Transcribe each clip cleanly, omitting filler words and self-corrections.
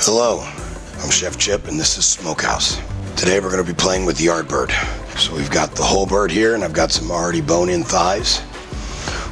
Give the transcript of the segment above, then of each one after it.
Hello, I'm Chef Chip and this is Smokehouse. Today we're going to be playing with the yard bird. So we've got the whole bird here and I've got some already bone-in thighs.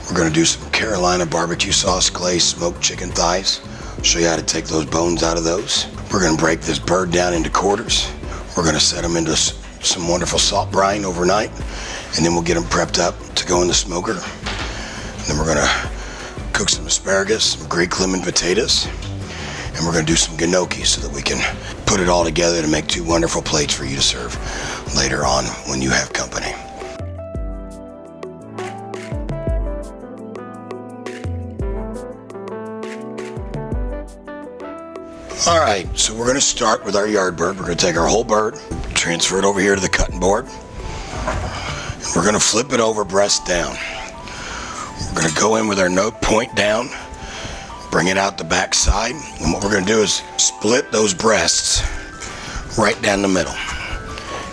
We're going to do some Carolina barbecue sauce glazed smoked chicken thighs. I'll show you how to take those bones out of those. We're going to break this bird down into quarters. We're going to set them into some wonderful salt brine overnight, and then we'll get them prepped up to go in the smoker. And then we're going to cook some asparagus, some Greek lemon potatoes, and we're going to do some gnocchi so that we can put it all together to make two wonderful plates for you to serve later on when you have company. All right, so we're going to start with our yard bird. We're going to take our whole bird, transfer it over here to the cutting board, and we're going to flip it over breast down. We're going to go in with our note point down, bring it out the back side, and what we're going to do is split those breasts right down the middle.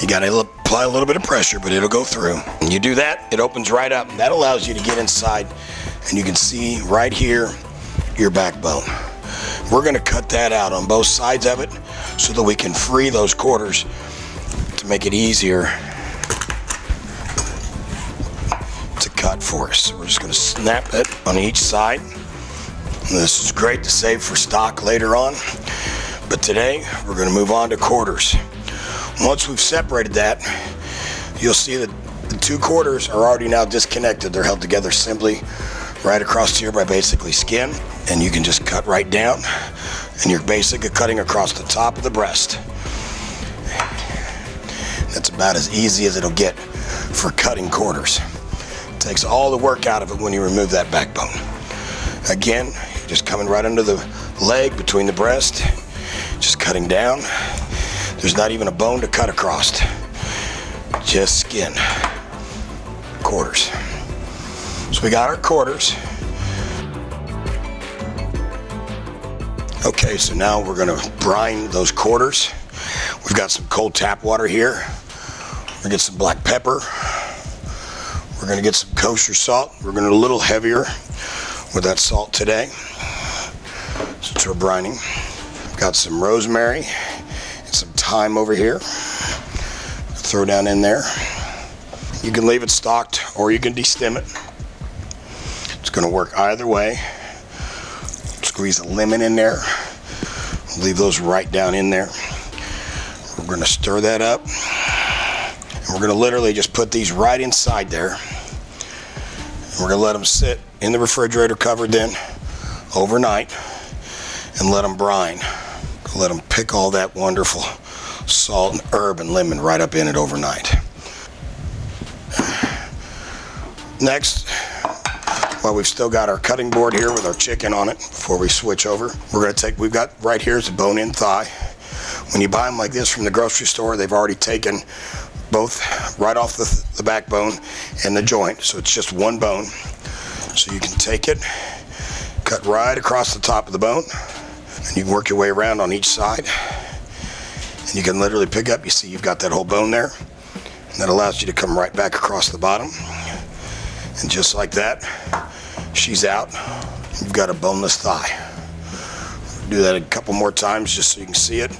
You got to apply a little bit of pressure, but it'll go through. When you do that, it opens right up, and that allows you to get inside, and you can see right here your backbone. We're going to cut that out on both sides of it so that we can free those quarters to make it easier to cut for us. So we're just going to snap it on each side. This is great to save for stock later on, but today we're going to move on to quarters. Once we've separated that, you'll see that the two quarters are already now disconnected. They're held together simply right across here by basically skin, and you can just cut right down, and you're basically cutting across the top of the breast. That's about as easy as it'll get for cutting quarters. It takes all the work out of it when you remove that backbone. Again, just coming right under the leg between the breast, just cutting down. There's not even a bone to cut across, just skin. Quarters. So we got our quarters. Okay, so now we're going to brine those quarters. We've got some cold tap water here. We're going to get some black pepper. We're going to get some kosher salt. We're going to a little heavier with that salt today, since we're brining. We've got some rosemary and some thyme over here. Throw down in there. You can leave it stocked or you can destem it. It's going to work either way. Squeeze a lemon in there. Leave those right down in there. We're going to stir that up. And we're going to literally just put these right inside there. And we're going to let them sit in the refrigerator covered then overnight and let them brine. Let them pick all that wonderful salt and herb and lemon right up in it overnight. Next, while we've still got our cutting board here with our chicken on it before we switch over, we've got right here is a bone-in thigh. When you buy them like this from the grocery store, they've already taken both right off the backbone and the joint, so it's just one bone. So you can take it, cut right across the top of the bone, and you can work your way around on each side. And you can literally pick up, you see you've got that whole bone there, and that allows you to come right back across the bottom. And just like that, she's out. You've got a boneless thigh. Do that a couple more times just so you can see it.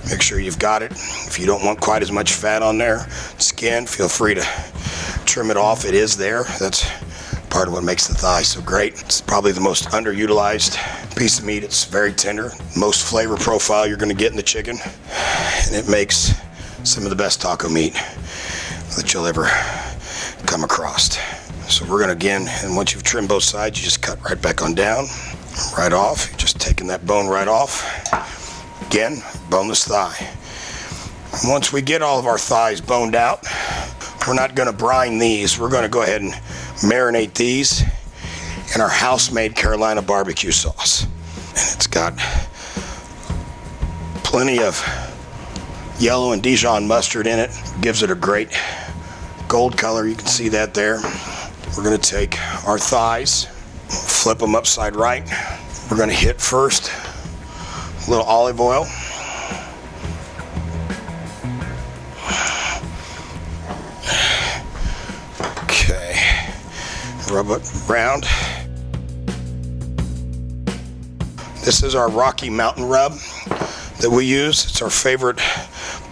Make sure you've got it. If you don't want quite as much fat on there, skin, feel free to trim it off. It is there. That's part of what makes the thigh so great. It's probably the most underutilized piece of meat. It's very tender. Most flavor profile you're going to get in the chicken. And it makes some of the best taco meat that you'll ever come across. So we're going to again, and once you've trimmed both sides, you just cut right back on down, right off. You're just taking that bone right off. Again, boneless thigh. And once we get all of our thighs boned out, we're not going to brine these. We're going to go ahead and marinate these in our house-made Carolina barbecue sauce. And it's got plenty of yellow and Dijon mustard in it. Gives it a great gold color. You can see that there. We're going to take our thighs, flip them upside right. We're going to hit first a little olive oil. Okay, rub it around. This is our Rocky Mountain rub. that we use. It's our favorite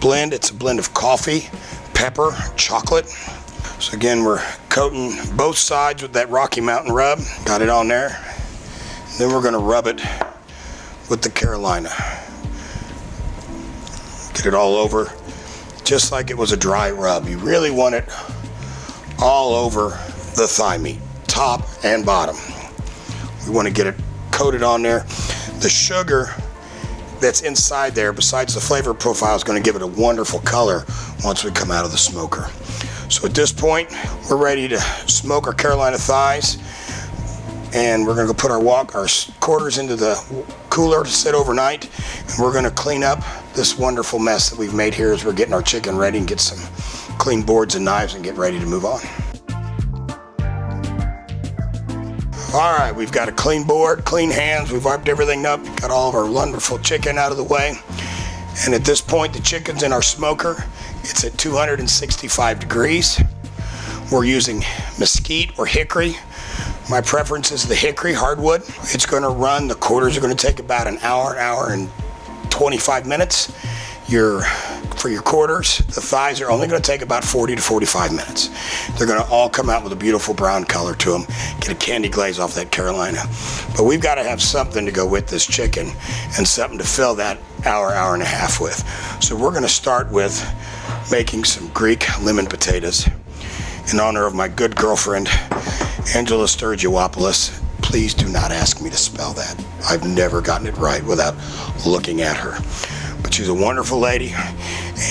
blend. It's a blend of coffee, pepper, chocolate. So again, we're coating both sides with that Rocky Mountain rub. Got it on there. And then we're going to rub it with the Carolina. Get it all over, just like it was a dry rub. You really want it all over the thigh meat, top and bottom. We want to get it coated on there. The sugar that's inside there, besides the flavor profile, is going to give it a wonderful color once we come out of the smoker. So at this point, we're ready to smoke our Carolina thighs, and we're going to go put our quarters into the cooler to sit overnight, and we're going to clean up this wonderful mess that we've made here as we're getting our chicken ready and get some clean boards and knives and get ready to move on. All right, we've got a clean board, clean hands, we've wiped everything up, got all of our wonderful chicken out of the way, and at this point the chicken's in our smoker. It's at 265 degrees. We're using mesquite or hickory. My preference is the hickory hardwood. It's going to run, the quarters are going to take about an hour and 25 minutes. For your quarters, the thighs are only going to take about 40 to 45 minutes. They're going to all come out with a beautiful brown color to them. Get a candy glaze off that Carolina. But we've got to have something to go with this chicken and something to fill that hour and a half with. So we're going to start with making some Greek lemon potatoes in honor of my good girlfriend, Angela Sturgiopoulos. Please do not ask me to spell that. I've never gotten it right without looking at her. But she's a wonderful lady,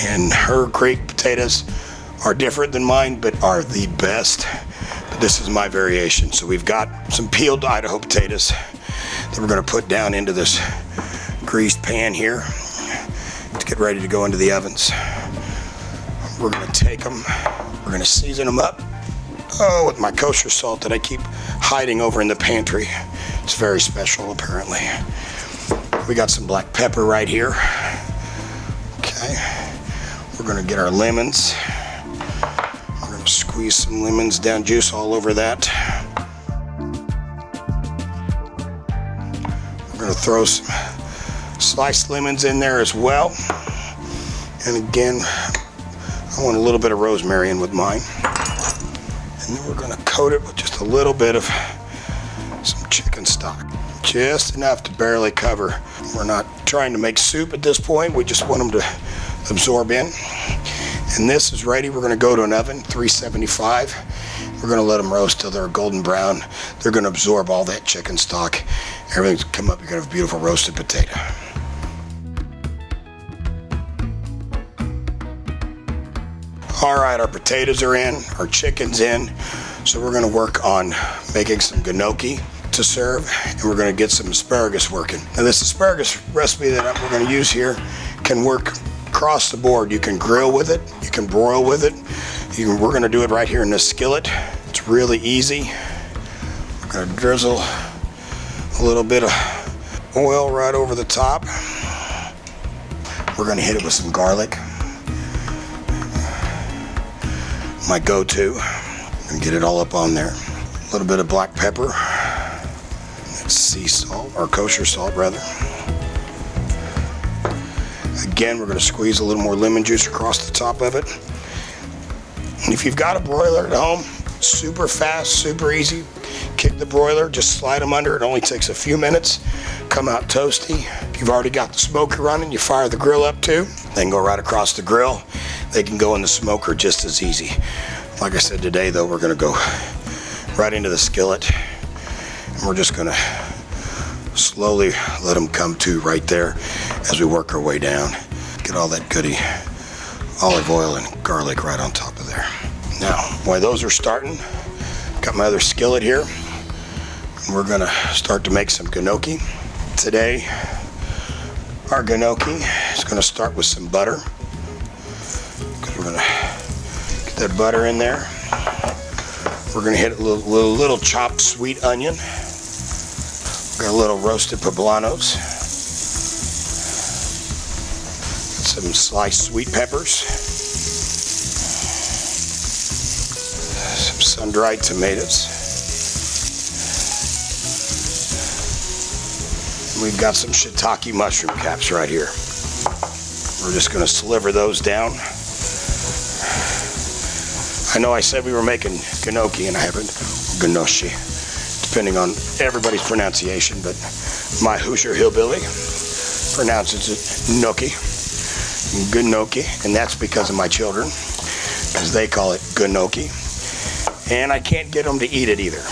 and her Greek potatoes are different than mine, but are the best. But this is my variation. So we've got some peeled Idaho potatoes that we're going to put down into this greased pan here to get ready to go into the ovens. We're going to take them, we're going to season them up with my kosher salt that I keep hiding over in the pantry. It's very special, apparently. We got some black pepper right here. Okay, we're going to get our lemons. We're going to squeeze some lemons down, juice all over that. We're going to throw some sliced lemons in there as well. And again, I want a little bit of rosemary in with mine. And then we're going to coat it with just a little bit of some chicken stock. Just enough to barely cover. We're not trying to make soup at this point. We just want them to absorb in. And this is ready. We're going to go to an oven, 375. We're going to let them roast till they're golden brown. They're going to absorb all that chicken stock. Everything's come up. You're going to have a beautiful roasted potato. All right, our potatoes are in, our chicken's in. So we're going to work on making some gnocchi to serve, and we're going to get some asparagus working. Now this asparagus recipe that we're going to use here can work across the board. You can grill with it, you can broil with it. We're going to do it right here in this skillet. It's really easy. We're going to drizzle a little bit of oil right over the top. We're going to hit it with some garlic. My go-to. And get it all up on there. A little bit of black pepper. Sea salt, or kosher salt rather. Again, we're going to squeeze a little more lemon juice across the top of it. And if you've got a broiler at home, super fast, super easy. Kick the broiler, just slide them under. It only takes a few minutes. Come out toasty. If you've already got the smoker running, you fire the grill up too. They can go right across the grill. They can go in the smoker just as easy. Like I said today though, we're going to go right into the skillet. And we're just going to slowly let them come to right there as we work our way down. Get all that goody olive oil and garlic right on top of there. Now, while those are starting, got my other skillet here. And we're going to start to make some gnocchi. Today, our gnocchi is going to start with some butter. Because we're going to get that butter in there. We're going to hit a little chopped sweet onion. Got a little roasted poblanos. Got some sliced sweet peppers. Some sun-dried tomatoes. We've got some shiitake mushroom caps right here. We're just going to sliver those down. I know I said we were making gnocchi, and I haven't. Gnocchi, depending on everybody's pronunciation, but my Hoosier hillbilly pronounces it gnocchi, gnocchi, and that's because of my children, because they call it gnocchi, and I can't get them to eat it either.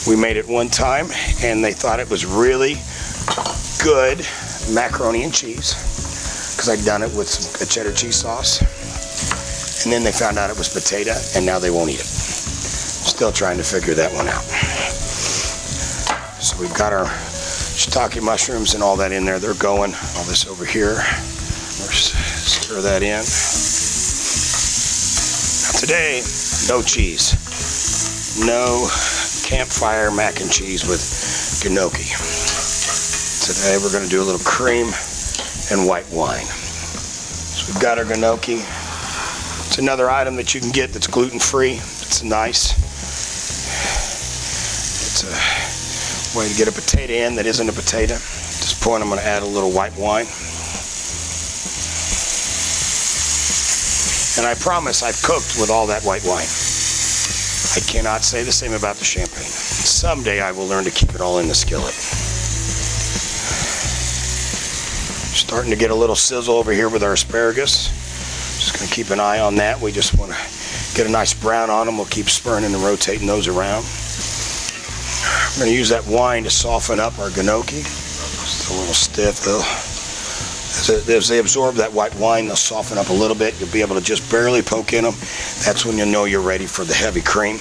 We made it one time, and they thought it was really good macaroni and cheese, because I'd done it with a cheddar cheese sauce, and then they found out it was potato, and now they won't eat it. Still trying to figure that one out. So we've got our shiitake mushrooms and all that in there. They're going. All this over here. Stir that in. Now today, no cheese. No campfire mac and cheese with gnocchi. Today we're going to do a little cream and white wine. So we've got our gnocchi. It's another item that you can get that's gluten-free. It's nice. It's a way to get a potato in that isn't a potato. At this point I'm going to add a little white wine. And I promise I've cooked with all that white wine. I cannot say the same about the champagne. Someday I will learn to keep it all in the skillet. Starting to get a little sizzle over here with our asparagus. Just going to keep an eye on that. We just want to get a nice brown on them. We'll keep spurning and rotating those around. I'm going to use that wine to soften up our gnocchi. Just a little stiff though. As they absorb that white wine, they'll soften up a little bit. You'll be able to just barely poke in them. That's when you'll know you're ready for the heavy cream.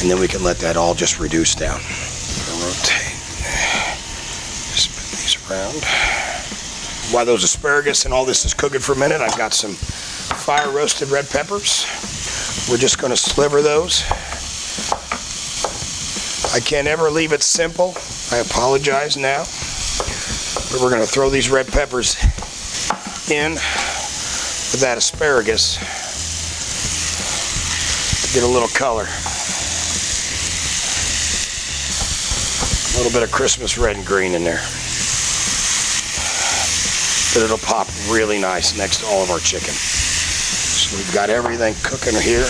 And then we can let that all just reduce down. Rotate. Spin these around. While those asparagus and all this is cooking for a minute, I've got some fire roasted red peppers. We're just going to sliver those. I can't ever leave it simple. I apologize now. But we're going to throw these red peppers in with that asparagus to get a little color. A little bit of Christmas red and green in there. But it'll pop really nice next to all of our chicken. So we've got everything cooking here.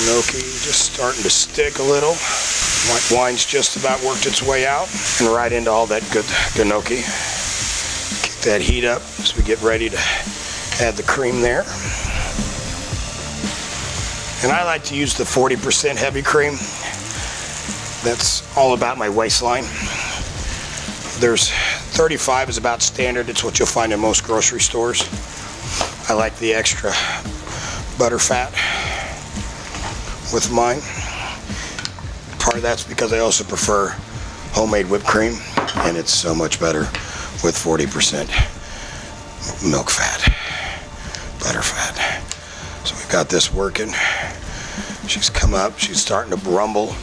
Gnocchi just starting to stick a little. White wine's just about worked its way out and right into all that good gnocchi. Keep that heat up as we get ready to add the cream there. And I like to use the 40% heavy cream. That's all about my waistline. There's 35 is about standard. It's what you'll find in most grocery stores. I like the extra butter fat with mine. Part of that's because I also prefer homemade whipped cream, and it's so much better with 40% milk fat, butter fat. So we've got this working. She's come up, she's starting to rumble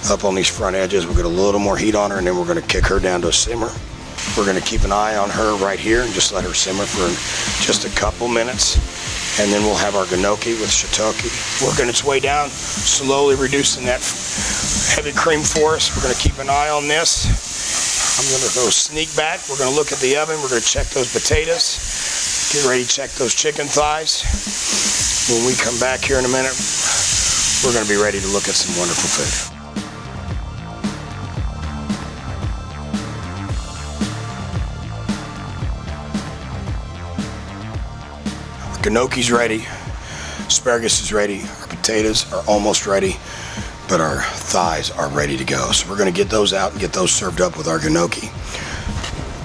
up on these front edges. We'll get a little more heat on her, and then we're going to kick her down to a simmer. We're going to keep an eye on her right here and just let her simmer for just a couple minutes. And then we'll have our gnocchi with shiitake working its way down, slowly reducing that heavy cream for us. We're going to keep an eye on this. I'm going to go sneak back. We're going to look at the oven. We're going to check those potatoes. Get ready to check those chicken thighs. When we come back here in a minute, we're going to be ready to look at some wonderful food. Gnocchi's ready, asparagus is ready, our potatoes are almost ready, but our thighs are ready to go. So we're going to get those out and get those served up with our gnocchi.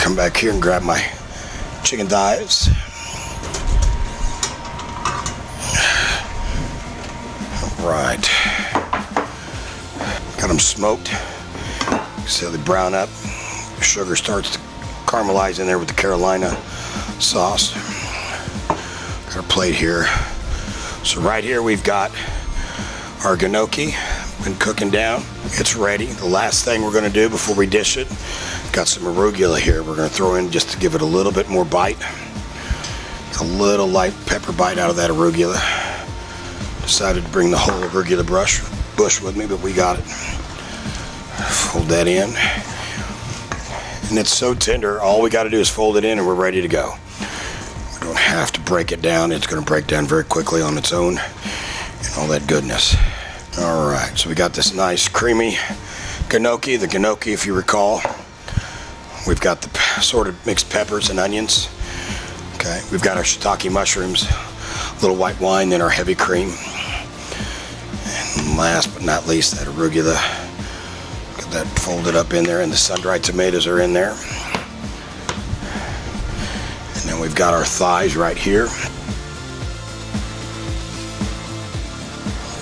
Come back here and grab my chicken thighs. All right. Got them smoked. So they brown up. Sugar starts to caramelize in there with the Carolina sauce. Our plate here. So right here we've got our gnocchi, been cooking down. It's ready. The last thing we're going to do before we dish it, got some arugula here we're going to throw in just to give it a little bit more bite. A little light pepper bite out of that arugula. Decided to bring the whole arugula bush with me, but we got it. Fold that in. And it's so tender, all we got to do is fold it in and we're ready to go. We don't have to break it down. It's going to break down very quickly on its own and all that goodness. All right, so we got this nice creamy gnocchi. The gnocchi, if you recall, we've got the sort of mixed peppers and onions. Okay, we've got our shiitake mushrooms, a little white wine, then our heavy cream. And last but not least, that arugula. Got that folded up in there, and the sun-dried tomatoes are in there. And then we've got our thighs right here.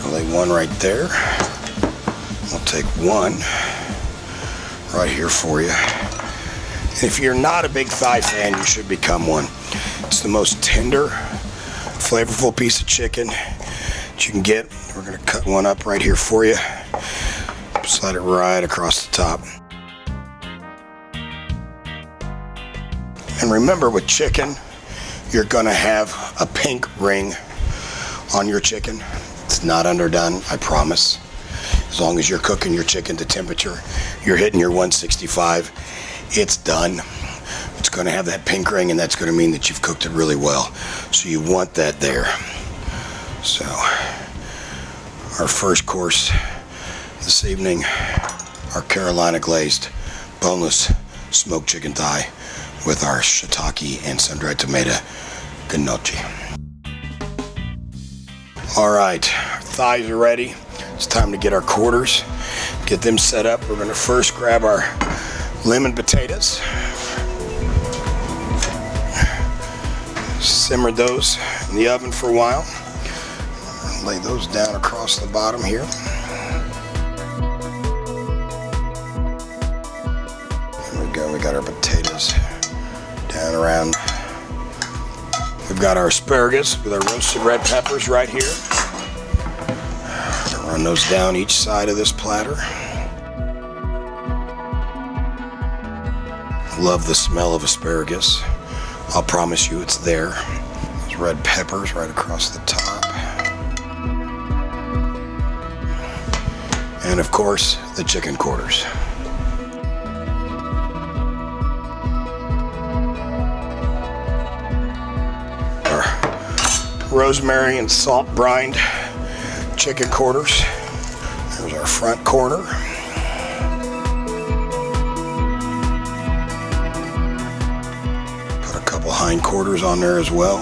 I'll lay one right there. I'll take one right here for you. And if you're not a big thigh fan, you should become one. It's the most tender, flavorful piece of chicken that you can get. We're going to cut one up right here for you. Slide it right across the top. And remember, with chicken, you're going to have a pink ring on your chicken. It's not underdone, I promise. As long as you're cooking your chicken to temperature, you're hitting your 165, it's done. It's going to have that pink ring, and that's going to mean that you've cooked it really well. So you want that there. So our first course this evening, our Carolina glazed boneless smoked chicken thigh with our shiitake and sun-dried tomato gnocchi. All right, our thighs are ready. It's time to get our quarters, get them set up. We're going to first grab our lemon potatoes. Simmer those in the oven for a while. Lay those down across the bottom here. There we go, we got our potatoes down around. We've got our asparagus with our roasted red peppers right here. Run those down each side of this platter. Love the smell of asparagus. I'll promise you it's there. Those red peppers right across the top. And of course, the chicken quarters. Our rosemary and salt brined chicken quarters. There's our front quarter. Hind quarters on there as well.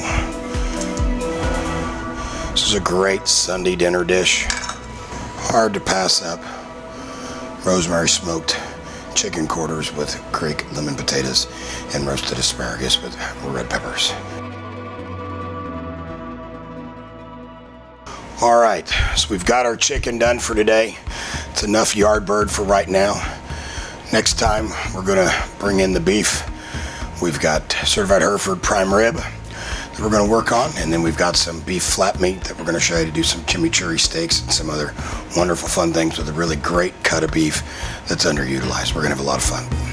This is a great Sunday dinner dish. Hard to pass up. Rosemary smoked chicken quarters with Greek lemon potatoes and roasted asparagus with red peppers. All right, so we've got our chicken done for today. It's enough yard bird for right now. Next time we're gonna bring in the beef. We've got certified Hereford prime rib that we're going to work on, and then we've got some beef flat meat that we're going to show you to do some chimichurri steaks and some other wonderful fun things with a really great cut of beef that's underutilized. We're going to have a lot of fun.